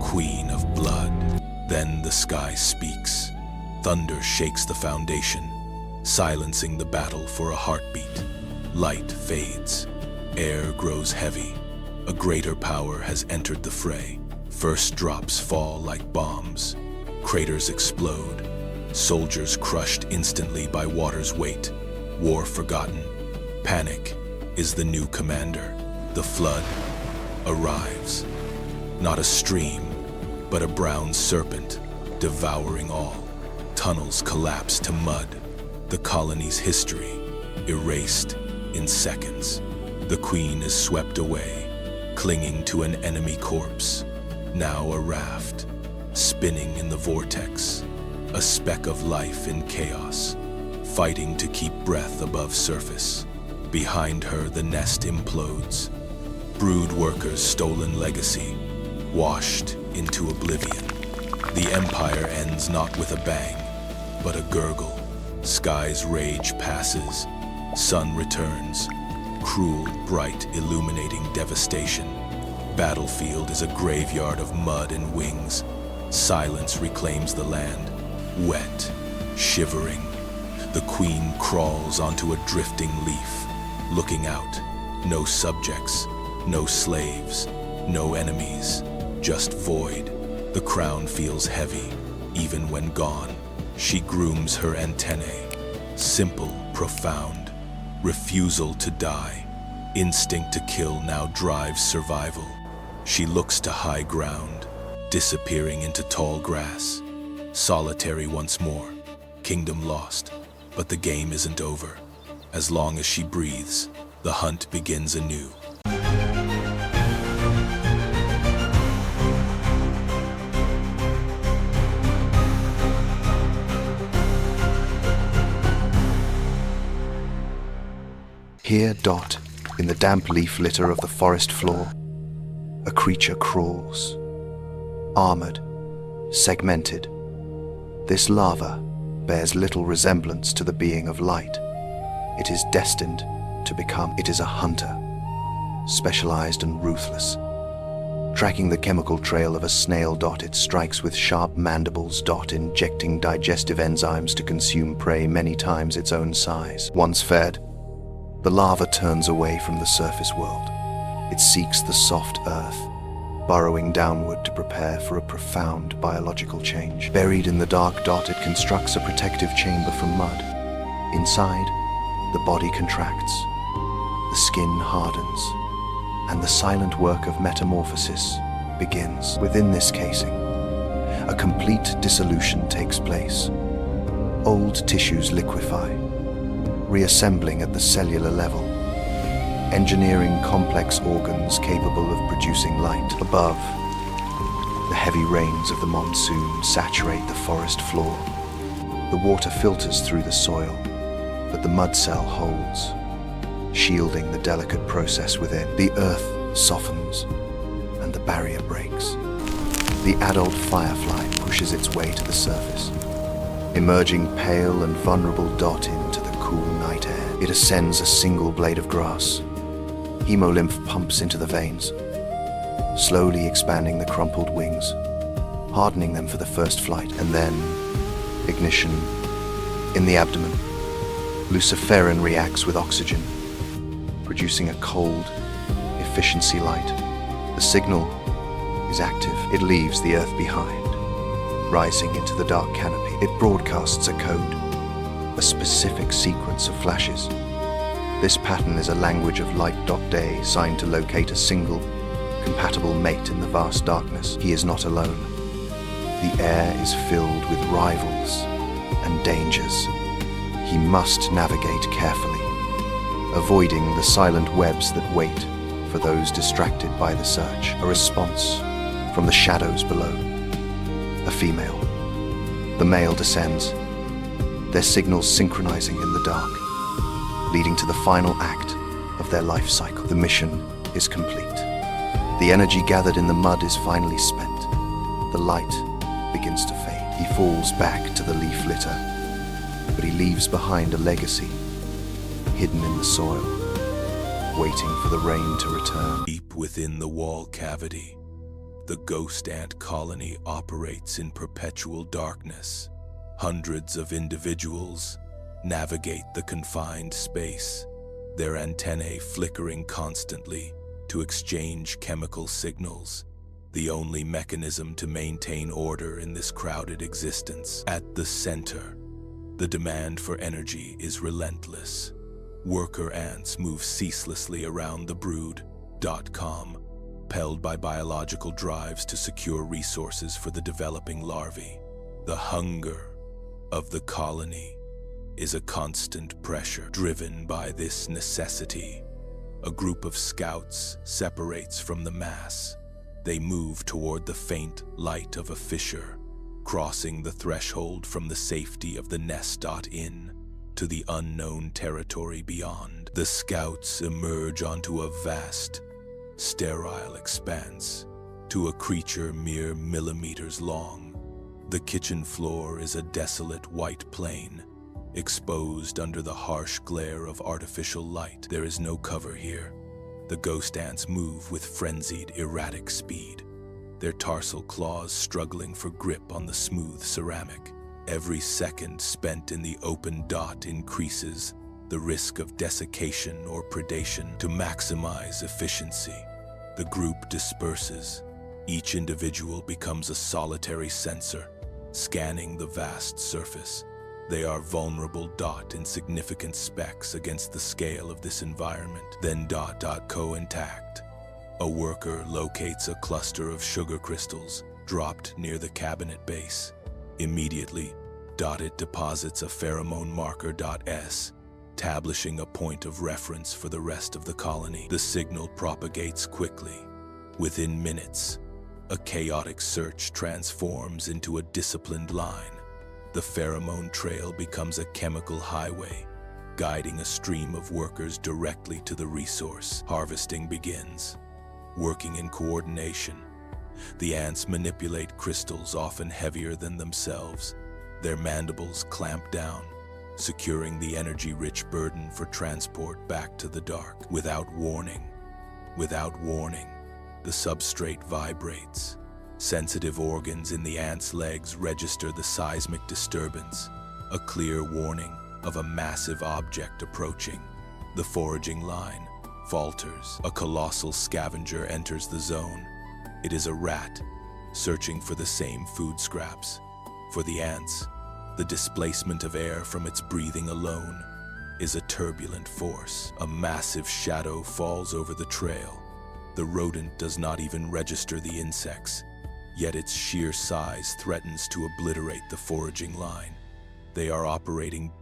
Queen of blood. Then the sky speaks. Thunder shakes the foundation, silencing the battle for a heartbeat. Light fades. Air grows heavy. A greater power has entered the fray. First drops fall like bombs. Craters explode. Soldiers crushed instantly by water's weight. War forgotten. Panic is the new commander. The flood arrives. Not a stream, but a brown serpent, devouring all. Tunnels collapse to mud. The colony's history erased in seconds. The queen is swept away, clinging to an enemy corpse. Now a raft, spinning in the vortex. A speck of life in chaos, fighting to keep breath above surface. Behind her, the nest implodes. Brood workers' stolen legacy, washed into oblivion. The empire ends not with a bang, but a gurgle. Sky's rage passes. Sun returns. Cruel, bright, illuminating devastation. Battlefield is a graveyard of mud and wings. Silence reclaims the land. Wet, shivering. The queen crawls onto a drifting leaf, looking out. No subjects, no slaves, no enemies, just void. The crown feels heavy, even when gone. She grooms her antennae. Simple, profound. Refusal to die. Instinct to kill now drives survival. She looks to high ground, disappearing into tall grass. Solitary once more, kingdom lost, but the game isn't over. As long as she breathes, the hunt begins anew. Here, Dot, in the damp leaf litter of the forest floor, a creature crawls. Armored, segmented. This larva bears little resemblance to the being of light. It is destined to become. It is a hunter, specialized and ruthless. Tracking the chemical trail of a snail, Dot, it strikes with sharp mandibles, Dot, injecting digestive enzymes to consume prey many times its own size. Once fed, the larva turns away from the surface world. It seeks the soft earth, burrowing downward to prepare for a profound biological change. Buried in the dark, Dot, it constructs a protective chamber from mud. Inside, the body contracts, the skin hardens, and the silent work of metamorphosis begins. Within this casing, a complete dissolution takes place. Old tissues liquefy, reassembling at the cellular level, engineering complex organs capable of producing light. Above, the heavy rains of the monsoon saturate the forest floor. The water filters through the soil, but the mud cell holds, shielding the delicate process within. The earth softens, and the barrier breaks. The adult firefly pushes its way to the surface, emerging pale and vulnerable, Dot, into the cool night air. It ascends a single blade of grass, Hemolymph pumps into the veins, slowly expanding the crumpled wings, hardening them for the first flight, and then ignition in the abdomen. Luciferin reacts with oxygen, producing a cold, efficiency light. The signal is active. It leaves the Earth behind, rising into the dark canopy. It broadcasts a code, a specific sequence of flashes. This pattern is a language of light.day, signed to locate a single, compatible mate in the vast darkness. He is not alone. The air is filled with rivals and dangers. He must navigate carefully, avoiding the silent webs that wait for those distracted by the search. A response from the shadows below. A female. The male descends, their signals synchronizing in the dark, leading to the final act of their life cycle. The mission is complete. The energy gathered in the mud is finally spent. The light begins to fade. He falls back to the leaf litter, but he leaves behind a legacy, hidden in the soil, waiting for the rain to return. Deep within the wall cavity, the ghost ant colony operates in perpetual darkness. Hundreds of individuals navigate the confined space, their antennae flickering constantly to exchange chemical signals, the only mechanism to maintain order in this crowded existence. At the center, the demand for energy is relentless. Worker ants move ceaselessly around the brood.com, propelled by biological drives to secure resources for the developing larvae. The hunger of the colony is a constant pressure. Driven by this necessity, a group of scouts separates from the mass. They move toward the faint light of a fissure, crossing the threshold from the safety of the nest.in to the unknown territory beyond. The scouts emerge onto a vast, sterile expanse, to a creature mere millimeters long. The kitchen floor is a desolate white plain, exposed under the harsh glare of artificial light. There is no cover here. The ghost ants move with frenzied, erratic speed, their tarsal claws struggling for grip on the smooth ceramic. Every second spent in the open dot increases the risk of desiccation or predation. To maximize efficiency, the group disperses. Each individual becomes a solitary sensor, scanning the vast surface. They are vulnerable. Insignificant specks against the scale of this environment. Then co intact. A worker locates a cluster of sugar crystals dropped near the cabinet base. Immediately, it deposits a pheromone marker S, establishing a point of reference for the rest of the colony. The signal propagates quickly. Within minutes, a chaotic search transforms into a disciplined line. The pheromone trail becomes a chemical highway, guiding a stream of workers directly to the resource. Harvesting begins. Working in coordination, the ants manipulate crystals often heavier than themselves. Their mandibles clamp down, securing the energy-rich burden for transport back to the dark. Without warning, the substrate vibrates. Sensitive organs in the ant's legs register the seismic disturbance, a clear warning of a massive object approaching. The foraging line falters. A colossal scavenger enters the zone. It is a rat, searching for the same food scraps. For the ants, the displacement of air from its breathing alone is a turbulent force. A massive shadow falls over the trail. The rodent does not even register the insects, yet its sheer size threatens to obliterate the foraging line. They are operating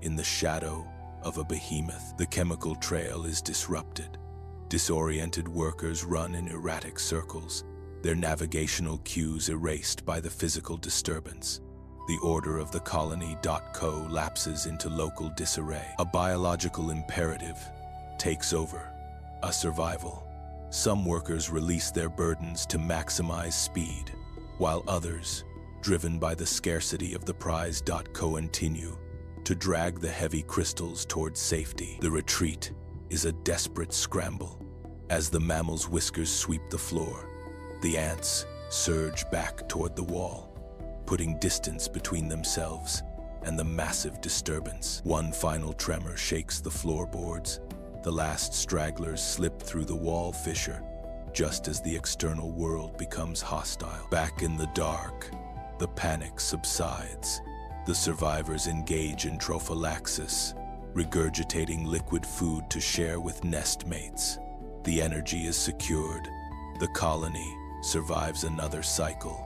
in the shadow of a behemoth. The chemical trail is disrupted. Disoriented workers run in erratic circles, their navigational cues erased by the physical disturbance. The order of the colony.co lapses into local disarray. A biological imperative takes over, a survival. Some workers release their burdens to maximize speed, while others, driven by the scarcity of the prize.co, continue to drag the heavy crystals towards safety. The retreat is a desperate scramble. As the mammal's whiskers sweep the floor, the ants surge back toward the wall, putting distance between themselves and the massive disturbance. One final tremor shakes the floorboards. The last stragglers slip through the wall fissure, just as the external world becomes hostile. Back in the dark, the panic subsides. The survivors engage in trophallaxis, regurgitating liquid food to share with nest mates. The energy is secured. The colony survives another cycle.